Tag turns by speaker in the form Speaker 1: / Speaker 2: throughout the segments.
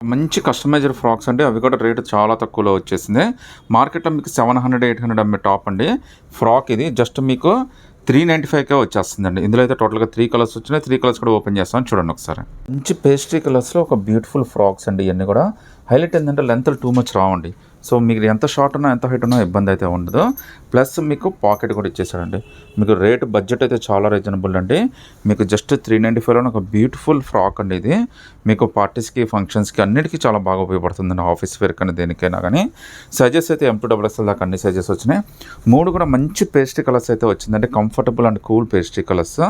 Speaker 1: మంచి customized frocks అండి. అవి కూడా రేటు చాలా తక్కువలో వచ్చేసింది. మార్కెట్‌లో మీకు 700, 800 అమ్మే టాప్ అండి. ఫ్రాక్ ఇది జస్ట్ మీకు 395కే వచ్చేస్తుందండి. ఇందులో అయితే టోటల్‌గా 3 కలర్స్ వచ్చినాయి. 3 కలర్స్ కూడా ఓపెన్ చేస్తాను చూడండి ఒకసారి. మంచి పేస్ట్రీ కలర్స్‌లో ఒక బ్యూటిఫుల్ ఫ్రాక్స్ అండి ఇయన్నీ కూడా. హైలైట్ ఏంటంటే లెంత్‌లు టూ మచ్ రావండి. సో మీకు ఎంత షార్ట్ ఉన్నా ఎంత హైట్ ఉన్నా ఇబ్బంది అయితే ఉండదు. ప్లస్ మీకు పాకెట్ కూడా ఇచ్చేసాడండి. మీకు రేటు బడ్జెట్ అయితే చాలా రీజనబుల్ అండి. మీకు జస్ట్ 395లోనే ఒక బ్యూటిఫుల్ ఫ్రాక్ అండి ఇది. మీకు పార్టీస్కి, ఫంక్షన్స్కి అన్నిటికీ చాలా బాగా ఉపయోగపడుతుందండి. ఆఫీస్ వేర్ కానీ దేనికైనా కానీ. సైజెస్ అయితే M2XXL దాకా అన్ని సైజెస్ వచ్చినాయి. 3 కూడా మంచి పేస్ట్రీ కలర్స్ అయితే వచ్చిందండి. Comfortable and cool pastry colours.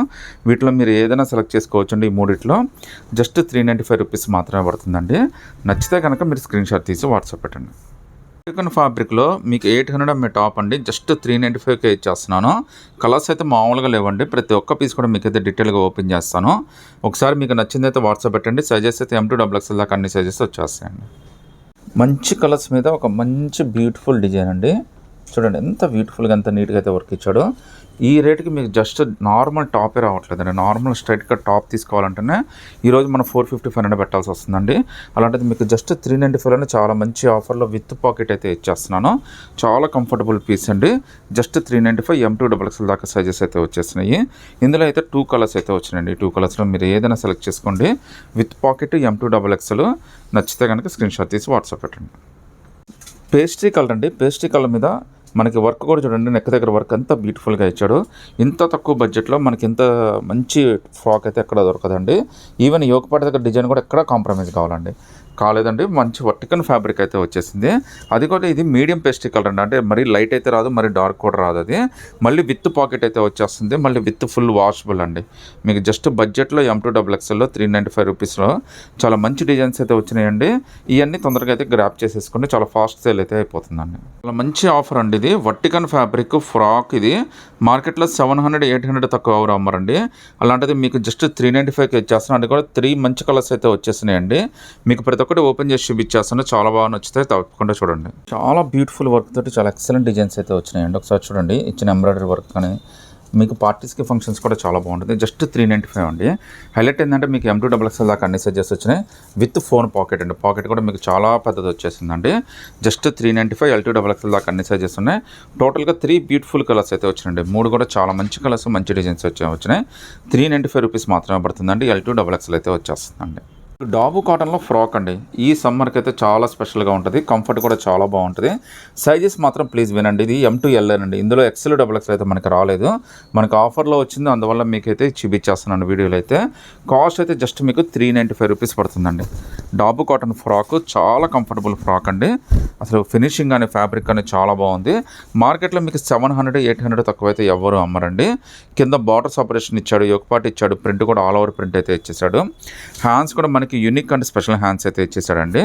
Speaker 1: వీటిలో మీరు ఏదైనా సెలెక్ట్ చేసుకోవచ్చు అండి. ఈ మూడిట్లో జస్ట్ 395 రూపీస్ మాత్రమే పడుతుందండి. నచ్చితే కనుక మీరు స్క్రీన్ షాట్ తీసి వాట్సాప్ పెట్టండి. చికెన్ ఫ్యాబ్రిక్లో మీకు 800 అమ్మే టాప్ అండి. జస్ట్ 395కే ఇచ్చేస్తున్నాను. కలర్స్ అయితే మామూలుగా లేవండి. ప్రతి ఒక్క పీస్ కూడా మీకు అయితే డీటెయిల్గా ఓపెన్ చేస్తాను. ఒకసారి మీకు నచ్చిందైతే వాట్సాప్ పెట్టండి. సైజెస్ అయితే M2XXL దాకా అన్ని సైజెస్ వచ్చేస్తాయండి. మంచి కలర్స్ మీద ఒక మంచి బ్యూటిఫుల్ డిజైన్ అండి. చూడండి ఎంత బ్యూటిఫుల్గా ఎంత నీట్గా అయితే వర్క్ ఇచ్చాడో. ఈ రేటుకి మీకు జస్ట్ నార్మల్ టాపే రావట్లేదండి. నార్మల్ స్ట్రైట్గా టాప్ తీసుకోవాలంటేనే ఈరోజు మనం 450, 500 పెట్టాల్సి వస్తుందండి. అలాంటిది మీకు జస్ట్ 395లోనే చాలా మంచి ఆఫర్లో విత్ పాకెట్ అయితే ఇచ్చేస్తున్నాను. చాలా కంఫర్టబుల్ పీస్ అండి. జస్ట్ 395 M2XXL దాకా సైజెస్ అయితే వచ్చేసినాయి. ఇందులో అయితే 2 కలర్స్ అయితే వచ్చినాయండి. 2 కలర్స్లో మీరు ఏదైనా సెలెక్ట్ చేసుకోండి. With pocket M2XXL. నచ్చితే కనుక స్క్రీన్ షాట్ తీసి వాట్సాప్ పెట్టండి. పేస్ట్రీ కలర్ అండి. పేస్ట్రీ కలర్ మీద మనకి వర్క్ కూడా చూడండి. నెక్ దగ్గర వర్క్ అంతా బ్యూటిఫుల్గా ఇచ్చాడు. ఇంత తక్కువ బడ్జెట్లో మనకి ఇంత మంచి ఫ్రాక్ అయితే ఎక్కడ దొరకదండి. ఈవెన్ యోగపాటి దగ్గర డిజైన్ కూడా ఎక్కడ కాంప్రమైజ్ కాలేదండి. మంచి వర్టికల్ ఫ్యాబ్రిక్ అయితే వచ్చేసింది. అది కూడా ఇది మీడియం పేస్ట్రీ కలర్ అండి. అంటే మరీ లైట్ అయితే రాదు, మరీ డార్క్ కూడా రాదు. అది మళ్ళీ విత్ పాకెట్ అయితే వచ్చేస్తుంది. మళ్ళీ విత్ ఫుల్ వాషబుల్ అండి. మీకు జస్ట్ బడ్జెట్లో M2XXLలో 395 రూపీస్లో చాలా మంచి డిజైన్స్ అయితే వచ్చినాయండి. ఇవన్నీ తొందరగా అయితే గ్రాప్ చేసేసుకోండి. చాలా ఫాస్ట్ సేల్ అయితే అయిపోతుందండి. చాలా మంచి ఆఫర్ అండి ఇది. వర్టికల్ ఫ్యాబ్రిక్ ఫ్రాక్ ఇది. మార్కెట్లో 700, 800 తక్కువ ఎవరు అమ్మరండి. అలాంటిది మీకు జస్ట్ 395కి ఇచ్చేస్తున్నాను. అది కూడా 3 మంచి కలర్స్ అయితే వచ్చేసినాయండి. మీకు ప్రతి ఒక్కటి ఓపెన్ చేసి చూపించేస్తాను. చాలా బాగా నచ్చితే తప్పకుండా చూడండి. చాలా బ్యూటిఫుల్ వర్క్ తోటి చాలా ఎక్సలెంట్ డిజైన్స్ అయితే వచ్చినాయండి. ఒకసారి చూడండి. ఇచ్చిన ఎంబ్రాయిడరీ వర్క్ కానీ మీకు పార్టీస్కి, ఫంక్షన్స్ కూడా చాలా బాగుంటుంది. జస్ట్ 395 అండి. హైలైట్ ఏంటంటే మీకు M2XXL దాకా అన్ని సైజెస్ వచ్చినాయి. విత్ ఫోన్ పాకెట్ అండి. పాకెట్ కూడా మీకు చాలా పెద్దది వచ్చేసిందండి. జస్ట్ 395 L2XXL దాకా అన్ని సైజెస్ ఉన్నాయి. టోటల్గా 3 బ్యూటిఫుల్ కలర్స్ అయితే వచ్చినాయండి. 3 కూడా చాలా మంచి కలర్స్, మంచి డిజైన్స్ వచ్చినాయి. 395 రూపీస్ మాత్రమే పడుతుందండి. L2XXL అయితే వచ్చేస్తుందండి. డాబు కాటన్లో ఫ్రాక్ అండి. ఈ సమ్మర్కి అయితే చాలా స్పెషల్గా ఉంటుంది. కంఫర్ట్ కూడా చాలా బాగుంటుంది. సైజెస్ మాత్రం ప్లీజ్ వినండి. ఇది M2L అండి. ఇందులో XL అయితే మనకి రాలేదు. మనకు ఆఫర్లో వచ్చింది. అందువల్ల మీకైతే చూపించేస్తున్నాను వీడియోలో అయితే. కాస్ట్ అయితే జస్ట్ మీకు 395 రూపీస్ పడుతుందండి. డాబు కాటన్ ఫ్రాక్ చాలా కంఫర్టబుల్ ఫ్రాక్ అండి. అసలు ఫినిషింగ్ కానీ ఫ్యాబ్రిక్ కానీ చాలా బాగుంది. మార్కెట్లో మీకు 700, 800 తక్కువైతే ఎవరు అమ్మరండి. కింద బార్డర్ సపరేషన్ ఇచ్చాడు, యోగపాటి ఇచ్చాడు, ప్రింట్ కూడా ఆల్ ఓవర్ ప్రింట్ అయితే ఇచ్చేసాడు. హ్యాండ్స్ కూడా మనకి యూనిక్ అండ్ స్పెషల్ హ్యాండ్స్ అయితే ఇచ్చేసాడండి.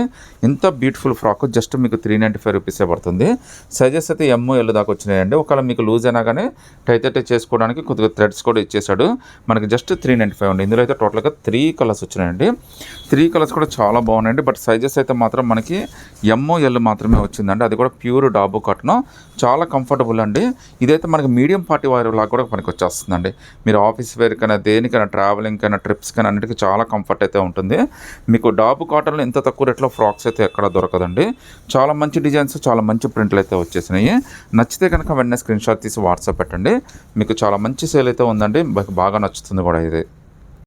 Speaker 1: ఇంత బ్యూటిఫుల్ ఫ్రాక్ జస్ట్ మీకు 395 రూపీసే పడుతుంది. సైజెస్ అయితే M, L దాకా వచ్చినాయండి. ఒకవేళ మీకు లూజ్ అయినా కానీ టైట్ అయితే చేసుకోవడానికి కొద్దిగా థ్రెడ్స్ కూడా ఇచ్చేసాడు. మనకి జస్ట్ 395 అండి. ఇందులో అయితే టోటల్గా 3 కలర్స్ వచ్చినాయండి. 3 కలర్స్ కూడా చాలా బాగున్నాయండి. బట్ సైజెస్ అయితే మాత్రం మనకి M, L మాత్రమే వచ్చిందండి. అది కూడా ప్యూర్ డాబు కాటన్. చాలా కంఫర్టబుల్ అండి. ఇదైతే మనకి మీడియం పార్టీ వేర్ లాగా కూడా మనకి వచ్చేస్తుందండి. మీరు ఆఫీస్ వేర్ కైనా, దేనికైనా, ట్రావెలింగ్ కైనా, ట్రిప్స్ కైనా అన్నిటికీ చాలా కంఫర్ట్ అయితే ఉంటుంది. మీకు డాబు కాటన్లో ఇంత తక్కువ రేట్లో ఫ్రాక్స్ అయితే ఎక్కడ దొరకదండి. చాలా మంచి డిజైన్స్, చాలా మంచి ప్రింట్లు అయితే వచ్చేసినాయి. నచ్చితే కనుక వెంటనే స్క్రీన్ షాట్ తీసి వాట్సాప్ పెట్టండి. మీకు చాలా మంచి సేల్ అయితే ఉందండి. బాగా నచ్చుతుంది కూడా ఇది.